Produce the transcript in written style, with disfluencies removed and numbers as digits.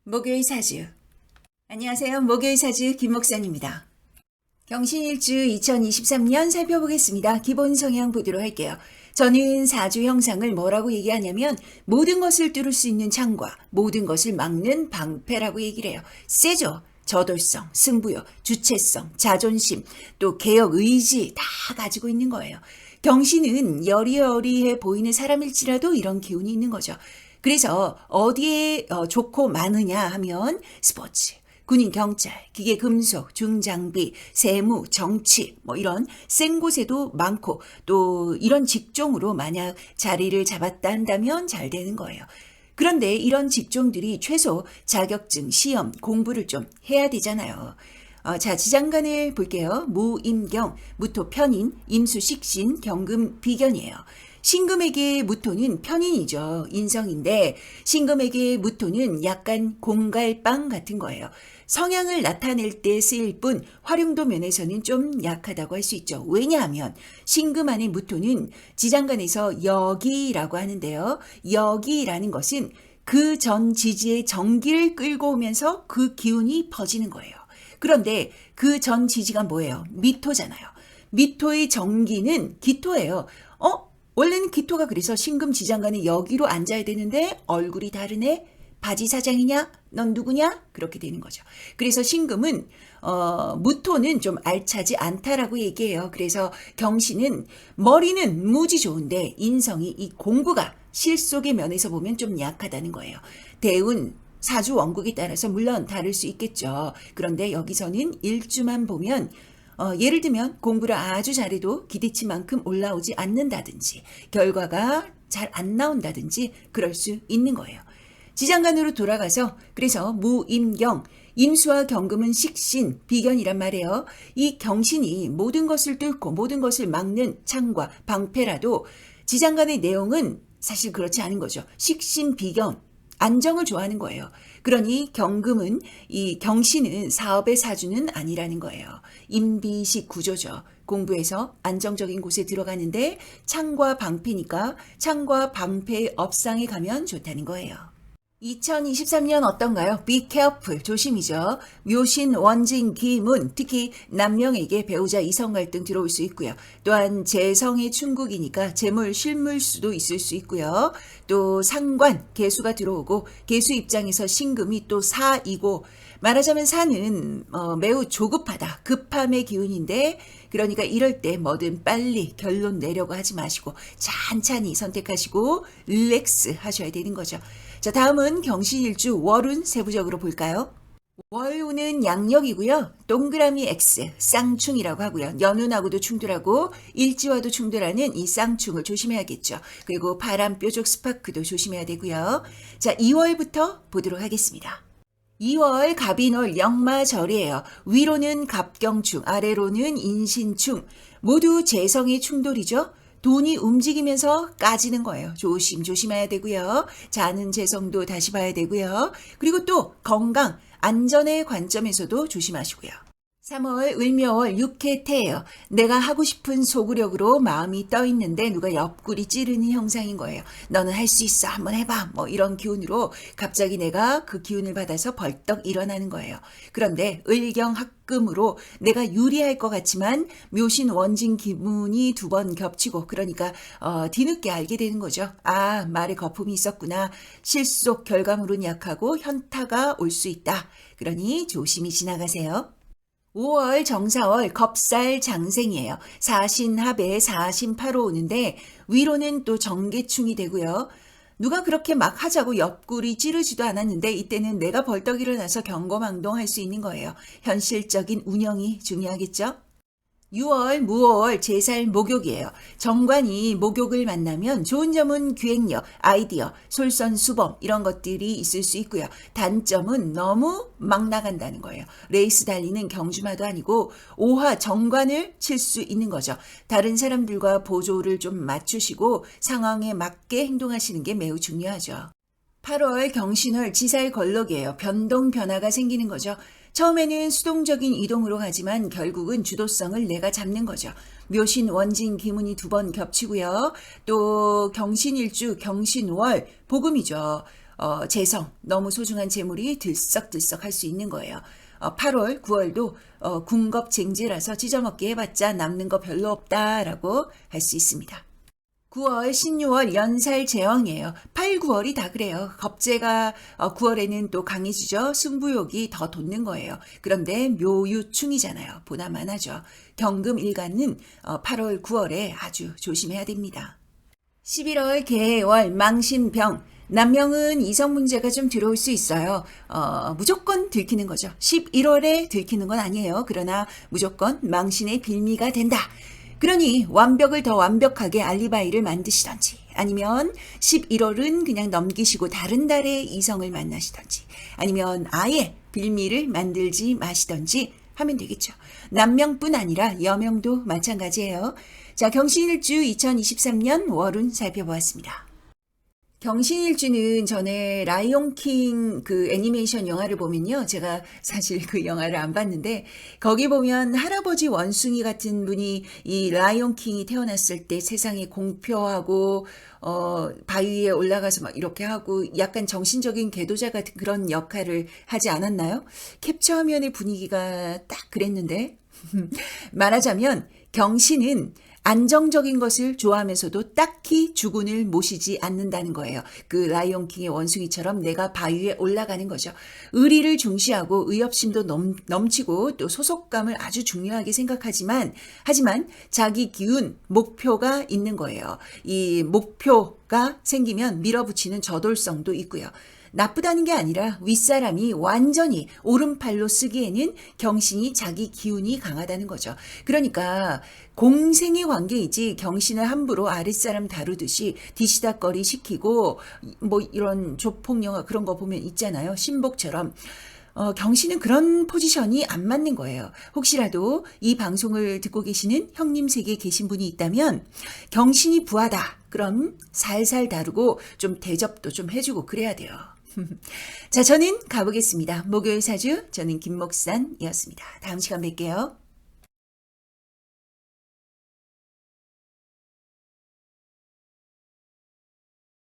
목요일 사주. 안녕하세요. 목요일 사주 김 목사입니다. 경신일주 2023년 살펴보겠습니다. 기본 성향 보도록 할게요. 저는 사주 형상을 뭐라고 얘기하냐면 모든 것을 뚫을 수 있는 창과 모든 것을 막는 방패라고 얘기를 해요. 세죠? 저돌성, 승부욕, 주체성, 자존심, 또 개혁 의지 다 가지고 있는 거예요. 경신은 여리여리해 보이는 사람일지라도 이런 기운이 있는 거죠. 그래서 어디에 좋고 많으냐 하면 스포츠, 군인, 경찰, 기계, 금속, 중장비, 세무, 정치 뭐 이런 센 곳에도 많고 또 이런 직종으로 만약 자리를 잡았다 한다면 잘 되는 거예요. 그런데 이런 직종들이 최소 자격증, 시험, 공부를 좀 해야 되잖아요. 자, 지장간을 볼게요. 무, 임, 경, 무토, 편인, 임수, 식신, 경금, 비견이에요. 신금에게 무토는 편인이죠. 인성인데 신금에게 무토는 약간 공갈빵 같은 거예요. 성향을 나타낼 때 쓰일 뿐 활용도 면에서는 좀 약하다고 할 수 있죠. 왜냐하면 신금 안의 무토는 지장간에서 여기라고 하는데요. 여기라는 것은 그 전 지지의 정기를 끌고 오면서 그 기운이 퍼지는 거예요. 그런데 그 전 지지가 뭐예요? 미토잖아요. 미토의 정기는 기토예요. 원래는 기토가 그래서 신금 지장간에 여기로 앉아야 되는데 얼굴이 다르네? 바지 사장이냐? 넌 누구냐? 그렇게 되는 거죠. 그래서 신금은 무토는 좀 알차지 않다라고 얘기해요. 그래서 경신은 머리는 무지 좋은데 인성이 이 공부가 실속의 면에서 보면 좀 약하다는 거예요. 대운 사주 원국에 따라서 물론 다를 수 있겠죠. 그런데 여기서는 일주만 보면 예를 들면 공부를 아주 잘해도 기대치만큼 올라오지 않는다든지 결과가 잘 안 나온다든지 그럴 수 있는 거예요. 지장간으로 돌아가서 그래서 무임경, 임수와 경금은 식신, 비견이란 말이에요. 이 경신이 모든 것을 뚫고 모든 것을 막는 창과 방패라도 지장간의 내용은 사실 그렇지 않은 거죠. 식신, 비견, 안정을 좋아하는 거예요. 그러니 경금은 이 경신은 사업의 사주는 아니라는 거예요. 임비식 구조죠. 공부해서 안정적인 곳에 들어가는데 창과 방패니까 창과 방패의 업상에 가면 좋다는 거예요. 2023년 어떤가요? Be careful, 조심이죠. 묘신, 원진, 기문, 특히 남명에게 배우자 이성 갈등 들어올 수 있고요. 또한 재성의 충국이니까 재물, 실물 수도 있을 수 있고요. 또 상관, 개수가 들어오고 개수 입장에서 신금이 또 사이고 말하자면 사는 매우 조급하다, 급함의 기운인데 그러니까 이럴 때 뭐든 빨리 결론 내려고 하지 마시고 찬찬히 선택하시고 릴렉스 하셔야 되는 거죠. 자, 다음은 경신일주 월운 세부적으로 볼까요? 월운은 양력이고요. 동그라미 X, 쌍충이라고 하고요. 연운하고도 충돌하고 일지와도 충돌하는 이 쌍충을 조심해야겠죠. 그리고 바람, 뾰족, 스파크도 조심해야 되고요. 자, 2월부터 보도록 하겠습니다. 2월 갑인월 역마절이에요. 위로는 갑경충, 아래로는 인신충. 모두 재성의 충돌이죠. 돈이 움직이면서 까지는 거예요. 조심해야 되고요. 자는 재성도 다시 봐야 되고요. 그리고 또 건강, 안전의 관점에서도 조심하시고요. 3월 을묘월 육해태예요. 내가 하고 싶은 소구력으로 마음이 떠 있는데 누가 옆구리 찌르는 형상인 거예요. 너는 할 수 있어. 한번 해봐. 뭐 이런 기운으로 갑자기 내가 그 기운을 받아서 벌떡 일어나는 거예요. 그런데 을경합금으로 내가 유리할 것 같지만 묘신 원진 기문이 두 번 겹치고 그러니까 뒤늦게 알게 되는 거죠. 아, 말에 거품이 있었구나. 실속 결과물은 약하고 현타가 올 수 있다. 그러니 조심히 지나가세요. 5월 정사월 겁살 장생이에요. 사신합에 사신파로 오는데 위로는 또 정계충이 되고요. 누가 그렇게 막 하자고 옆구리 찌르지도 않았는데 이때는 내가 벌떡 일어나서 경거망동할 수 있는 거예요. 현실적인 운영이 중요하겠죠? 6월 무오월 제살 목욕이에요. 정관이 목욕을 만나면 좋은 점은 기획력, 아이디어, 솔선수범 이런 것들이 있을 수 있고요. 단점은 너무 막 나간다는 거예요. 레이스 달리는 경주마도 아니고 오화 정관을 칠 수 있는 거죠. 다른 사람들과 보조를 좀 맞추시고 상황에 맞게 행동하시는 게 매우 중요하죠. 8월 경신월 지살 걸럭이에요. 변동 변화가 생기는 거죠. 처음에는 수동적인 이동으로 가지만 결국은 주도성을 내가 잡는 거죠. 묘신, 원진, 기문이 두 번 겹치고요. 또 경신일주, 경신월, 복음이죠. 재성, 너무 소중한 재물이 들썩들썩 할 수 있는 거예요. 8월, 9월도 군겁쟁제라서 찢어먹기 해봤자 남는 거 별로 없다라고 할 수 있습니다. 9월, 16월 연살 제왕이에요. 8, 9월이 다 그래요. 겁재가 9월에는 또 강해지죠. 승부욕이 더 돋는 거예요. 그런데 묘유충이잖아요. 보나마나죠. 경금 일간은 8월, 9월에 아주 조심해야 됩니다. 11월 개월 망신병. 남명은 이성 문제가 좀 들어올 수 있어요. 무조건 들키는 거죠. 11월에 들키는 건 아니에요. 그러나 무조건 망신의 빌미가 된다. 그러니 완벽을 더 완벽하게 알리바이를 만드시던지 아니면 11월은 그냥 넘기시고 다른 달에 이성을 만나시던지 아니면 아예 빌미를 만들지 마시던지 하면 되겠죠. 남명뿐 아니라 여명도 마찬가지예요. 자, 경신일주 2023년 월운 살펴보았습니다. 경신일주는 전에 라이온킹 그 애니메이션 영화를 보면요. 제가 사실 그 영화를 안 봤는데 거기 보면 할아버지 원숭이 같은 분이 이 라이온킹이 태어났을 때 세상에 공표하고 바위 위에 올라가서 막 이렇게 하고 약간 정신적인 궤도자 같은 그런 역할을 하지 않았나요? 캡처 화면의 분위기가 딱 그랬는데 말하자면 경신은 안정적인 것을 좋아하면서도 딱히 주군을 모시지 않는다는 거예요. 그 라이온킹의 원숭이처럼 내가 바위 위에 올라가는 거죠. 의리를 중시하고 의협심도 넘치고 또 소속감을 아주 중요하게 생각하지만 하지만 자기 기운, 목표가 있는 거예요. 이 목표가 생기면 밀어붙이는 저돌성도 있고요. 나쁘다는 게 아니라 윗사람이 완전히 오른팔로 쓰기에는 경신이 자기 기운이 강하다는 거죠. 그러니까 공생의 관계이지 경신을 함부로 아랫사람 다루듯이 뒤시다거리 시키고 뭐 이런 조폭 영화 그런 거 보면 있잖아요. 신복처럼. 경신은 그런 포지션이 안 맞는 거예요. 혹시라도 이 방송을 듣고 계시는 형님 세계에 계신 분이 있다면 경신이 부하다. 그럼 살살 다루고 좀 대접도 좀 해주고 그래야 돼요. 자, 저는 가보겠습니다. 목요일 사주, 저는 김목산이었습니다. 다음 시간 뵐게요.